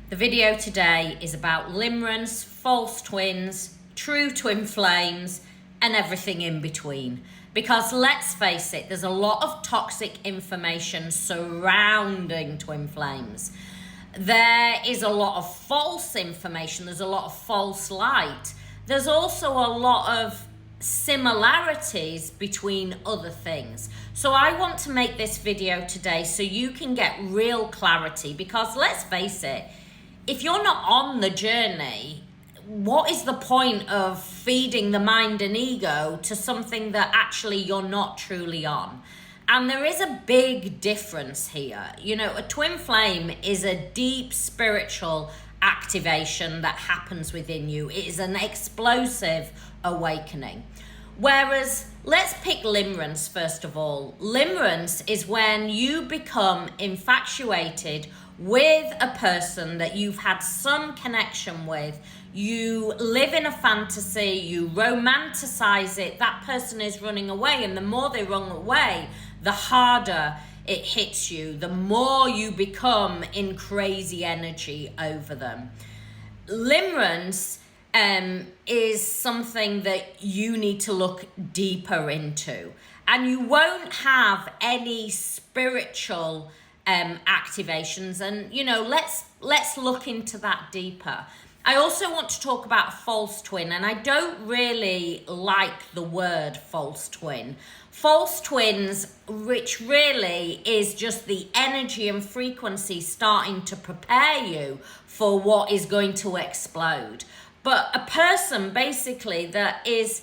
The video today is about limerence, false twins, true twin flames, and everything in between. Because let's face it, there's a lot of toxic information surrounding twin flames. There is a lot of false information, there's a lot of false light. There's also a lot of similarities between other things. So I want to make this video today so you can get real clarity, because let's face it, if you're not on the journey, what is the point of feeding the mind and ego to something that actually you're not truly on? And there is a big difference here. You know, a twin flame is a deep spiritual activation that happens within you. It is an explosive awakening. Whereas, let's pick limerence first of all. Limerence is when you become infatuated with a person that you've had some connection with. You live in a fantasy, you romanticize it, that person is running away, and the more they run away, the harder it hits you, the more you become in crazy energy over them. Limerence is something that you need to look deeper into, and you won't have any spiritual activations, and you know, let's look into that deeper. I also want to talk about false twin, and I don't really like the word false twin. False twins, which really is just the energy and frequency starting to prepare you for what is going to explode. But a person basically that is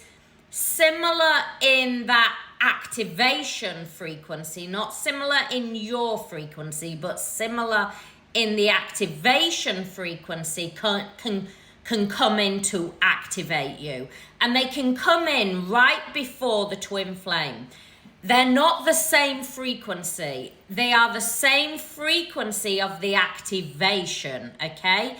similar in that activation frequency, not similar in your frequency, but similar in the activation frequency can come in to activate you. And they can come in right before the twin flame. They're not the same frequency. They are the same frequency of the activation, okay?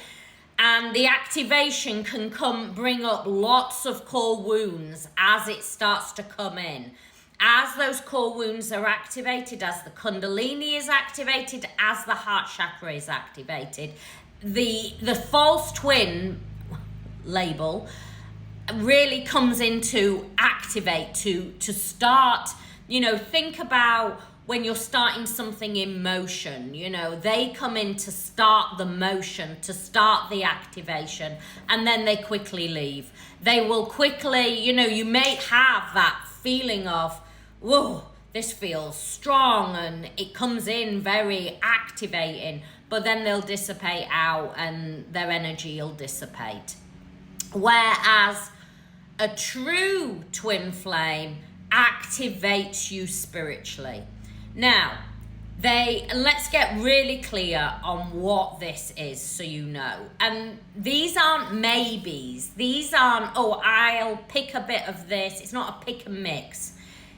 And the activation can bring up lots of core wounds as it starts to come in. As those core wounds are activated, as the kundalini is activated, as the heart chakra is activated, the false twin label really comes in to activate, to start. You know, think about when you're starting something in motion, you know, they come in to start the motion, to start the activation, and then they quickly leave. They will quickly, you know, you may have that feeling of, whoa, this feels strong, and it comes in very activating, but then they'll dissipate out and their energy will dissipate. Whereas a true twin flame activates you spiritually. Now, let's get really clear on what this is so you know. And these aren't maybes. These aren't, oh, I'll pick a bit of this. It's not a pick and mix.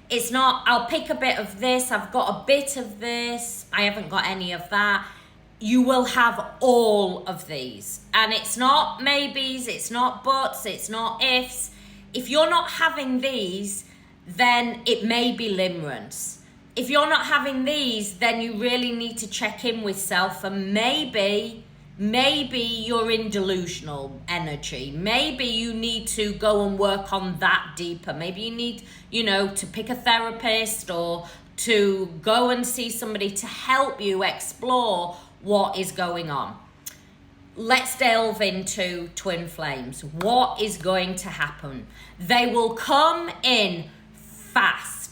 It's not, I'll pick a bit of this, I've got a bit of this, I haven't got any of that. You will have all of these. And it's not maybes, it's not buts, it's not ifs. If you're not having these, then it may be limerence. If you're not having these, then you really need to check in with self, and maybe you're in delusional energy. Maybe you need to go and work on that deeper. Maybe you need, you know, to pick a therapist or to go and see somebody to help you explore what is going on. Let's delve into twin flames. What is going to happen? They will come in fast.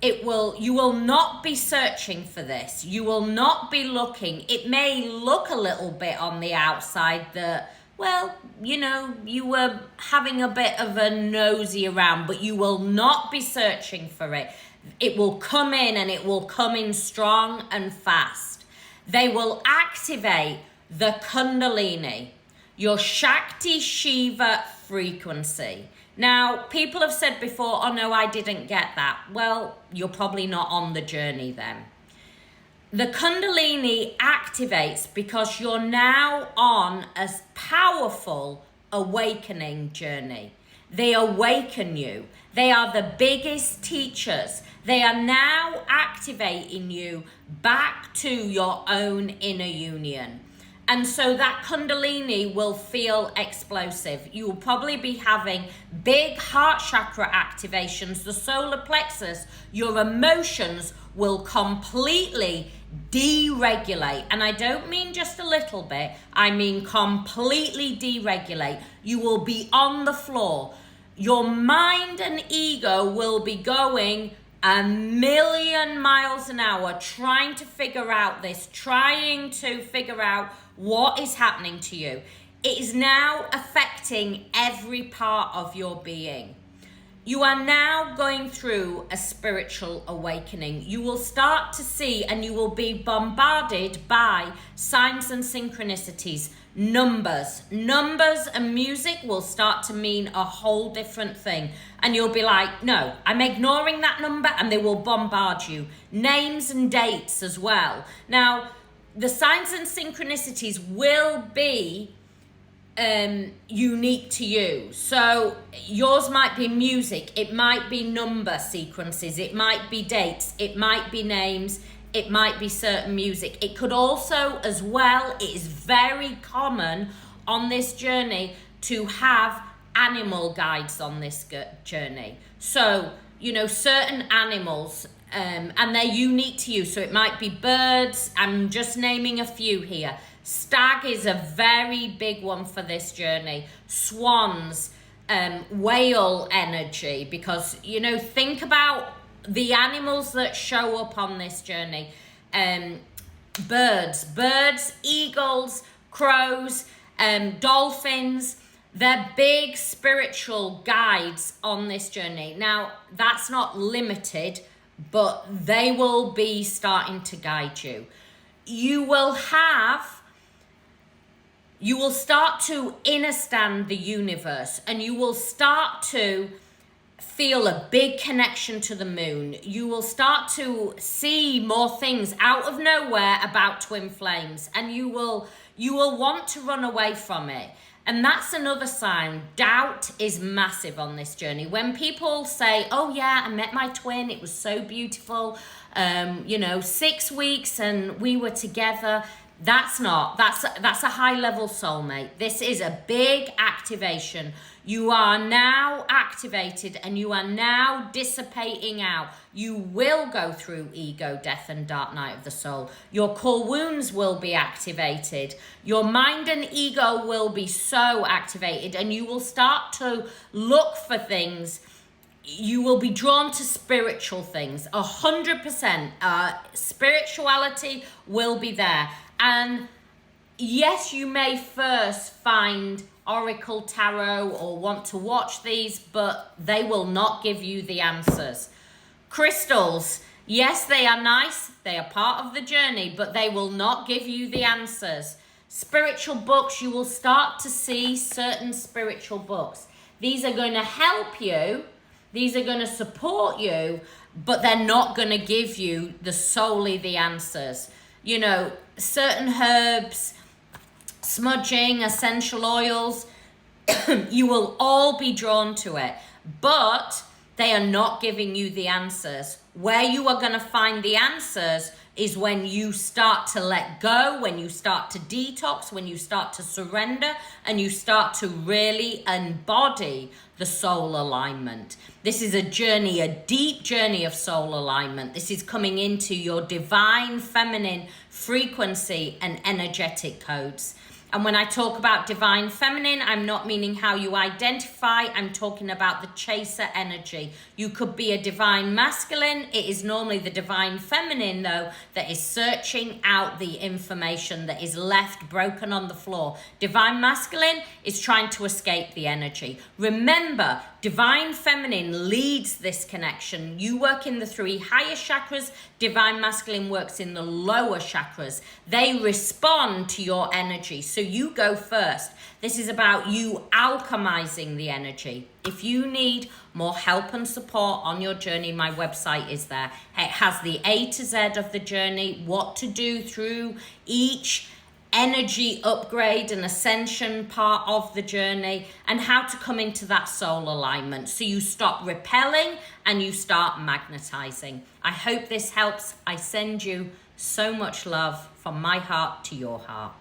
You will not be searching for this. You will not be looking. It may look a little bit on the outside that, well, you know, you were having a bit of a nosy around, but you will not be searching for it. It will come in, and it will come in strong and fast. They will activate the kundalini, your Shakti Shiva frequency. Now, people have said before, oh no, I didn't get that. Well, you're probably not on the journey then. The kundalini activates because you're now on a powerful awakening journey. They awaken you. They are the biggest teachers. They are now activating you back to your own inner union. And so that Kundalini will feel explosive. You will probably be having big heart chakra activations, the solar plexus. Your emotions will completely deregulate. And I don't mean just a little bit, I mean completely deregulate. You will be on the floor. Your mind and ego will be going 1,000,000 miles an hour trying to figure out this, trying to figure out what is happening to you. It is now affecting every part of your being. You are now going through a spiritual awakening. You will start to see and you will be bombarded by signs and synchronicities. Numbers and music will start to mean a whole different thing. And you'll be like, no, I'm ignoring that number, and they will bombard you. Names and dates as well. Now, the signs and synchronicities will be unique to you. So yours might be music, it might be number sequences, it might be dates, it might be names, it might be certain music. It could also, as well, it is very common on this journey to have animal guides on this journey. So, you know, certain animals, and they're unique to you. So it might be birds. I'm just naming a few here. Stag is a very big one for this journey. Swans, whale energy, because, you know, think about the animals that show up on this journey. Birds, eagles, crows, dolphins. They're big spiritual guides on this journey. Now, that's not limited, but they will be starting to guide you. You will start to understand the universe, and you will start to feel a big connection to the moon. You will start to see more things out of nowhere about twin flames, and you will want to run away from it. And that's another sign. Doubt is massive on this journey. When people say, oh yeah, I met my twin, it was so beautiful, 6 weeks and we were together. That's a high level soulmate. This is a big activation. You are now activated and you are now dissipating out. You will go through ego, death, and dark night of the soul. Your core wounds will be activated. Your mind and ego will be so activated, and you will start to look for things. You will be drawn to spiritual things. 100%. Spirituality will be there. And yes, you may first find Oracle Tarot or want to watch these, but they will not give you the answers. Crystals, yes, they are nice. They are part of the journey, but they will not give you the answers. Spiritual books, you will start to see certain spiritual books. These are going to help you. These are going to support you, but they're not going to give you solely the answers. You know, certain herbs, smudging, essential oils, you will all be drawn to it, but they are not giving you the answers. Where you are going to find the answers is when you start to let go, when you start to detox, when you start to surrender, and you start to really embody the soul alignment. This is a journey, a deep journey of soul alignment. This is coming into your divine feminine frequency and energetic codes. And when I talk about divine feminine, I'm not meaning how you identify. I'm talking about the chaser energy. You could be a divine masculine. It is normally the divine feminine, though, that is searching out the information that is left broken on the floor. Divine masculine is trying to escape the energy. Remember, divine feminine leads this connection. You work in the 3 higher chakras. Divine masculine works in the lower chakras. They respond to your energy. So you go first. This is about you alchemizing the energy. If you need more help and support on your journey, my website is there. It has the A to Z of the journey, what to do through each energy upgrade and ascension part of the journey, and how to come into that soul alignment so you stop repelling and you start magnetizing. I hope this helps. I send you so much love from my heart to your heart.